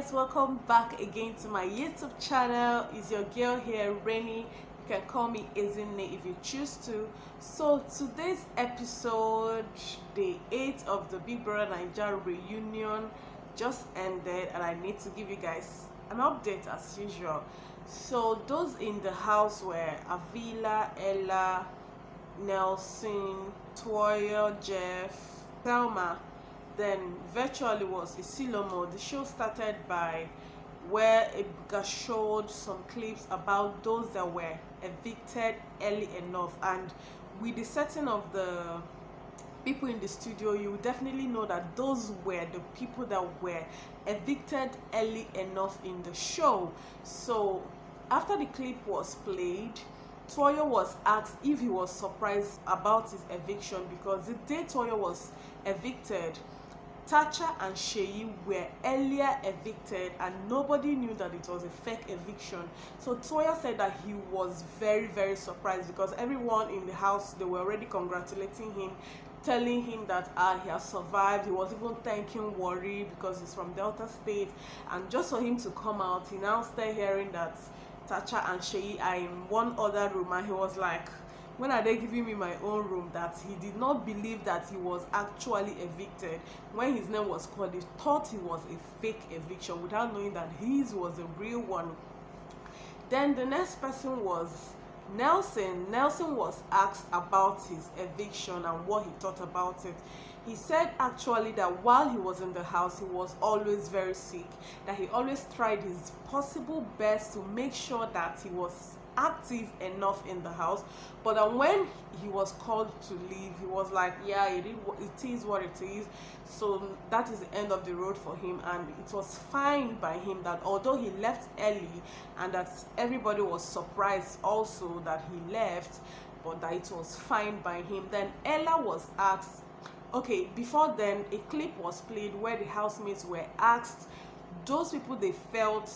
guys, welcome back again to my YouTube channel. It's your girl here, Rainy. You can call me Ezinne if you choose to. So today's episode, day 8 of the Bbnaija reunion just ended, and I need to give you guys an update as usual. So those in the house were Avila, Ella, Nelson, Toya, Jeff, Thelma. Then virtually was Isilomo. The show started by where Ebuka showed some clips about those that were evicted early enough, and with the setting of the people in the studio, you definitely know that those were the people that were evicted early enough in the show. So after the clip was played, Toyo was asked if he was surprised about his eviction, because the day Toyo was evicted, Tacha and Sheyi were earlier evicted and nobody knew that it was a fake eviction. So Toya said that he was very surprised, because everyone in the house, they were already congratulating him, telling him that he has survived. He was even thanking Worry because he's from Delta State, and just for him to come out, he now started hearing that Tacha and Sheyi are in one other room, and he was like, when are they giving me my own room? That he did not believe that he was actually evicted. When his name was called, he thought he was a fake eviction without knowing that his was a real one. Then the next person was Nelson. Nelson was asked about his eviction and what he thought about it. He said actually that while he was in the house, he was always very sick, that he always tried his possible best to make sure that he was active enough in the house, but then when he was called to leave, he was like, yeah, it is what it is. So that is the end of the road for him, and it was fine by him that although he left early, and that everybody was surprised also that he left, but that it was fine by him. Then Ella was asked, okay, before then a clip was played where the housemates were asked those people they felt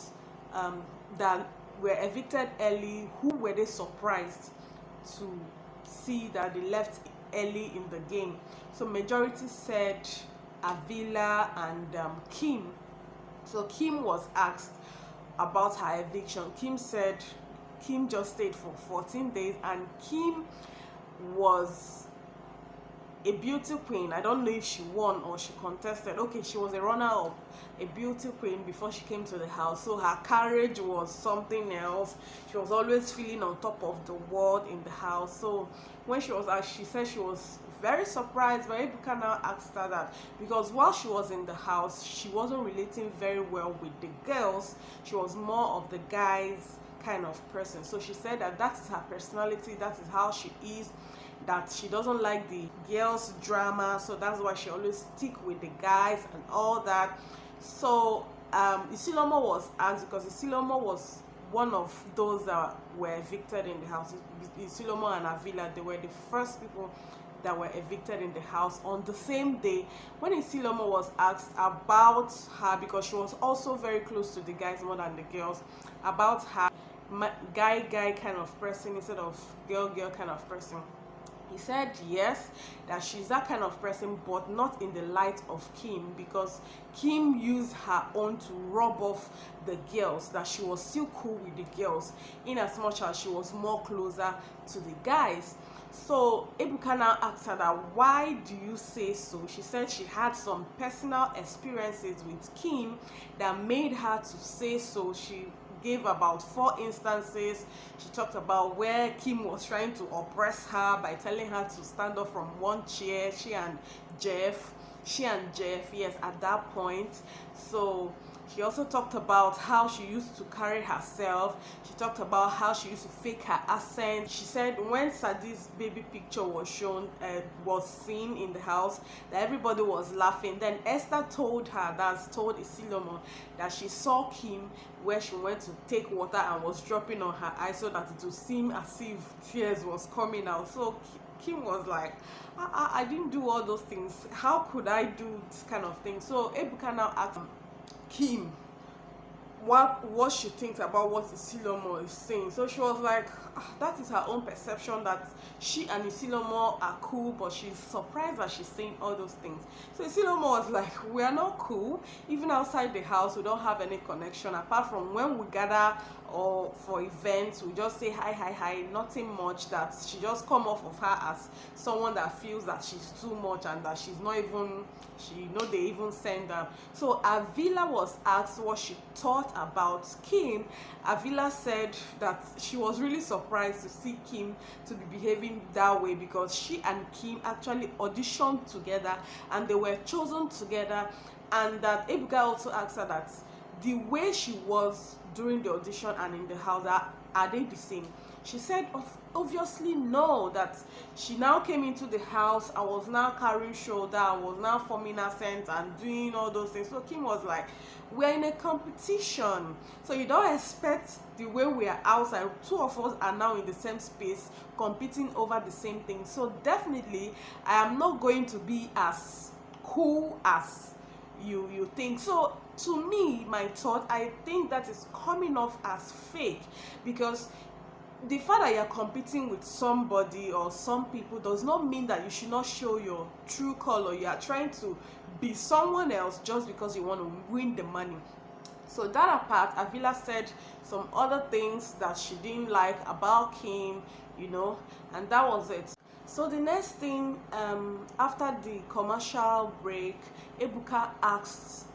that were evicted early, who were they surprised to see that they left early in the game. So majority said Avila and Kim. So Kim was asked about her eviction. Kim said Kim just stayed for 14 days, and Kim was a beauty queen. I don't know if she won or she contested. Okay, she was a runner-up, a beauty queen before she came to the house. So her courage was something else. She was always feeling on top of the world in the house. So when she was asked, she said she was very surprised. But Ebuka now asked her that because while she was in the house, she wasn't relating very well with the girls. She was more of the guys kind of person. So she said that that is her personality, that is how she is, that she doesn't like the girls drama, so that's why she always stick with the guys and all that. So Isilomo was asked, because Isilomo was one of those that were evicted in the house. Isilomo and Avila, they were the first people that were evicted in the house on the same day. When Isilomo was asked about her, because she was also very close to the guys more than the girls, about her guy kind of person instead of girl kind of person, he said yes, that she's that kind of person, but not in the light of Kim, because Kim used her own to rub off the girls, that she was still cool with the girls in as much as she was more closer to the guys. So Ebuka now asked her that, why do you say so? She said she had some personal experiences with Kim that made her to say so. She gave about 4 instances. She talked about where Kim was trying to oppress her by telling her to stand up from one chair, she and Jeff, yes, at that point. So she also talked about how she used to carry herself. She talked about how she used to fake her accent. She said when Sadi's baby picture was shown, was seen in the house, that everybody was laughing. Then Esther told her, told Isilomo, that she saw Kim where she went to take water and was dropping on her eyes so that it would seem as if tears was coming out. So Kim was like, I didn't do all those things. How could I do this kind of thing? So Ebuka now asked Kim, what she thinks about what Isilomo is saying. So she was like, that is her own perception, that she and Isilomo are cool, but she's surprised that she's saying all those things. So Isilomo was like, we are not cool. Even outside the house, we don't have any connection apart from when we gather or for events, we just say hi, hi, hi, nothing much. That she just come off of her as someone that feels that she's too much and that she's not even, they even send her. So Avila was asked what she thought about Kim. Avila said that she was really surprised to see Kim to be behaving that way, because she and Kim actually auditioned together and they were chosen together. And that Ebuka also asked her that the way she was during the audition and in the house, are they the same? She said obviously no, that she now came into the house, I was now carrying shoulder, I was now forming accent and doing all those things. So Kim was like, we're in a competition, so you don't expect the way we are outside, two of us are now in the same space competing over the same thing. So definitely I am not going to be as cool as you think. So to me, my thought, I think that is coming off as fake, because the fact that you're competing with somebody or some people does not mean that you should not show your true color. You are trying to be someone else just because you want to win the money. So that apart, Avila said some other things that she didn't like about Kim, and that was it. So the next thing, after the commercial break, Ebuka asked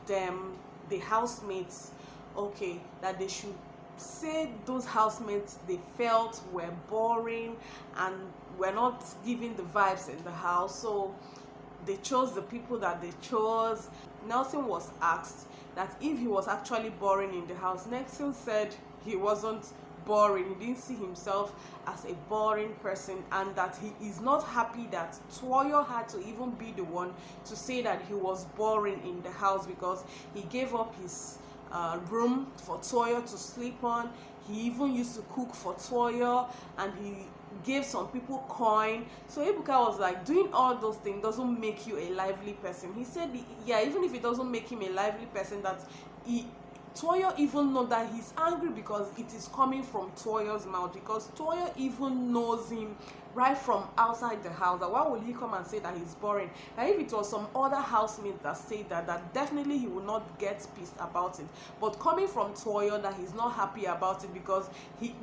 them, the housemates, okay, that they should say those housemates they felt were boring and were not giving the vibes in the house. So they chose the people that they chose. Nelson was asked that if he was actually boring in the house. Nelson said he wasn't boring. He didn't see himself as a boring person, and that he is not happy that Toyo had to even be the one to say that he was boring in the house, because he gave up his room for Toyo to sleep on. He even used to cook for Toyo, and he gave some people coin. So Ebuka was like, doing all those things doesn't make you a lively person. He said, yeah, even if it doesn't make him a lively person, that Toyo even know that he's angry because it is coming from Toyo's mouth, because Toyo even knows him right from outside the house. That why would he come and say that he's boring? And if it was some other housemate that said that definitely he would not get pissed about it. But coming from Toyo, that he's not happy about it, because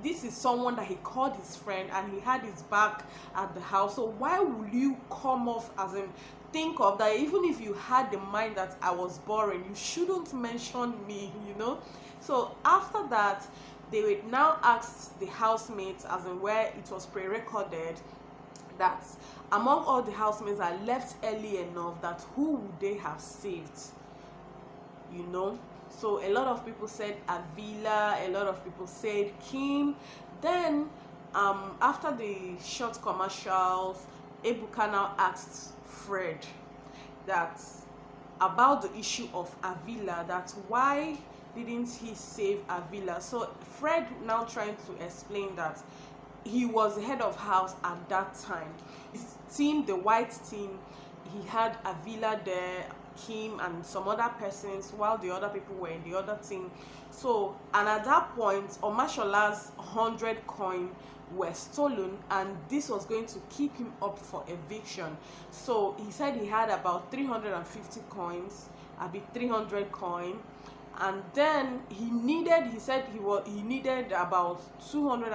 this is someone that he called his friend and he had his back at the house. So why would you come off as in think of that? Even if you had the mind that I was boring, you shouldn't mention me, So after that, they would now ask the housemates, as in where it was pre-recorded, that among all the housemates that left early enough, that who would they have saved? So a lot of people said Avila, a lot of people said Kim. Then after the short commercials, Ebuka now asked Fred that about the issue of Avila, that why didn't he save Avila? So Fred now trying to explain that he was the head of house at that time. His team, the white team, he had Avila there, Kim and some other persons, while the other people were in the other team. So, and at that point, Omashola's 100 coin were stolen, and this was going to keep him up for eviction. So he said he had about 350 coins, a bit 300 coin, and then he said he needed about 200,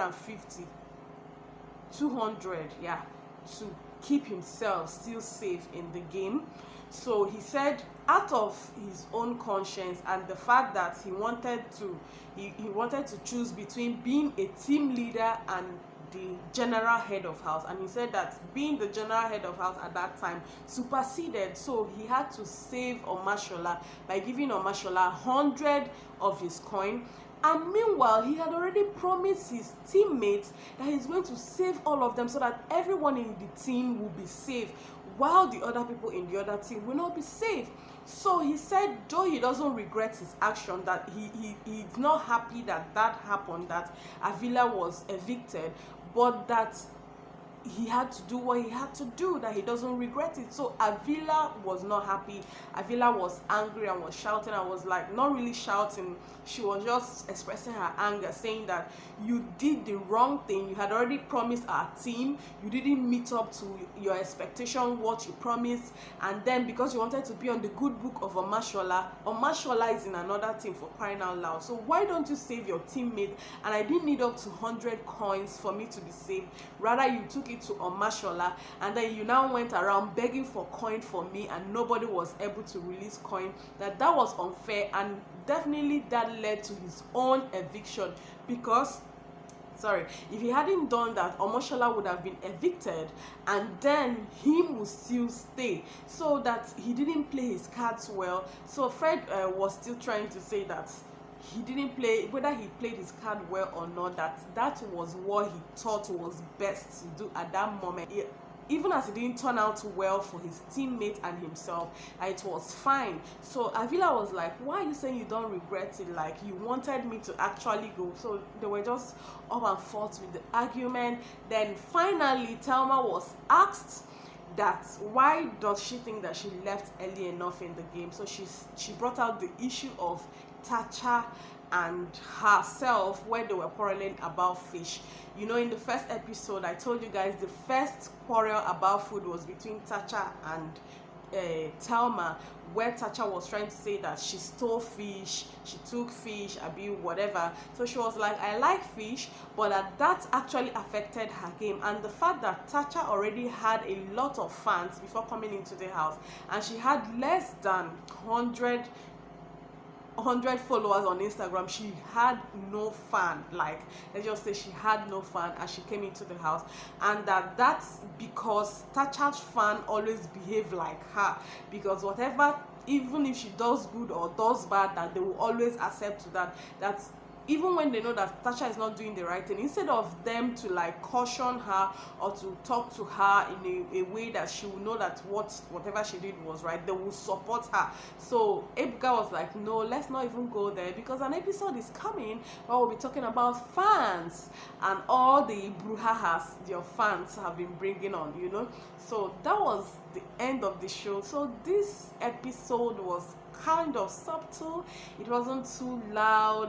to keep himself still safe in the game. So he said, out of his own conscience and the fact that he wanted to choose between being a team leader and the general head of house, and he said that being the general head of house at that time superseded, so he had to save Omashola by giving Omashola 100 of his coin. And meanwhile, he had already promised his teammates that he's going to save all of them, so that everyone in the team will be safe, while the other people in the other team will not be safe. So he said, though he doesn't regret his action, that he's not happy that happened, that Avila was evicted, but that he had to do what he had to do, that he doesn't regret it. So Avila was not happy. Avila was angry and was shouting and was like, not really shouting, she was just expressing her anger, saying that you did the wrong thing. You had already promised our team, you didn't meet up to your expectation, what you promised, and then because you wanted to be on the good book of Omashola is in another team, for crying out loud. So why don't you save your teammate? And I didn't need up to 100 coins for me to be saved, rather you took it to Omashola, and then you now went around begging for coin for me, and nobody was able to release coin. That was unfair, and definitely that led to his own eviction, because if he hadn't done that, Omashola would have been evicted, and then him would still stay. So that he didn't play his cards well. So Fred was still trying to say that he didn't play, whether he played his card well or not, that was what he thought was best to do at that moment. Even as it didn't turn out well for his teammate and himself, it was fine. So Avila was like, why are you saying you don't regret it? Like, you wanted me to actually go. So they were just up and forth with the argument. Then finally Thelma was asked that why does she think that she left early enough in the game. So she brought out the issue of Tacha and herself, where they were quarreling about fish. You know, in the first episode I told you guys the first quarrel about food was between Tacha and Thelma, where Tacha was trying to say that she stole fish, she took fish, whatever. So she was like, I like fish, but that actually affected her game. And the fact that Tacha already had a lot of fans before coming into the house, and she had less than 100 followers on Instagram, she had no fan. Like, let's just say she had no fan as she came into the house, and that's because Tacha's fan always behave like her, because whatever, even if she does good or does bad, that they will always accept to that's even when they know that Tacha is not doing the right thing, instead of them to like caution her or to talk to her in a way that she will know that whatever she did was right, they will support her. So Ebuka was like, no, let's not even go there, because an episode is coming where we'll be talking about fans and all the brouhahas your fans have been bringing on, you know. So that was the end of the show. So this episode was kind of subtle, it wasn't too loud,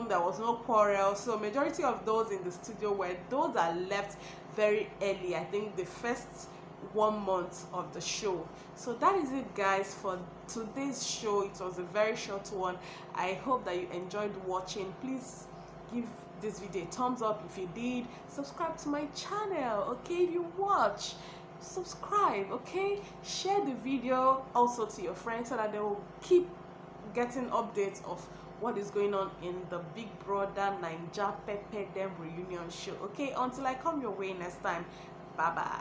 there was no quarrel. So majority of those in the studio were those that left very early, I think the first 1 month of the show. So that is it, guys, for today's show. It was a very short one. I hope that you enjoyed watching. Please give this video a thumbs up if you did. Subscribe to my channel, okay? If you watch, subscribe, okay? Share the video also to your friends so that they will keep getting updates of what is going on in the Big Brother Naija Pepper Dem reunion show, okay? Until I come your way next time, bye bye.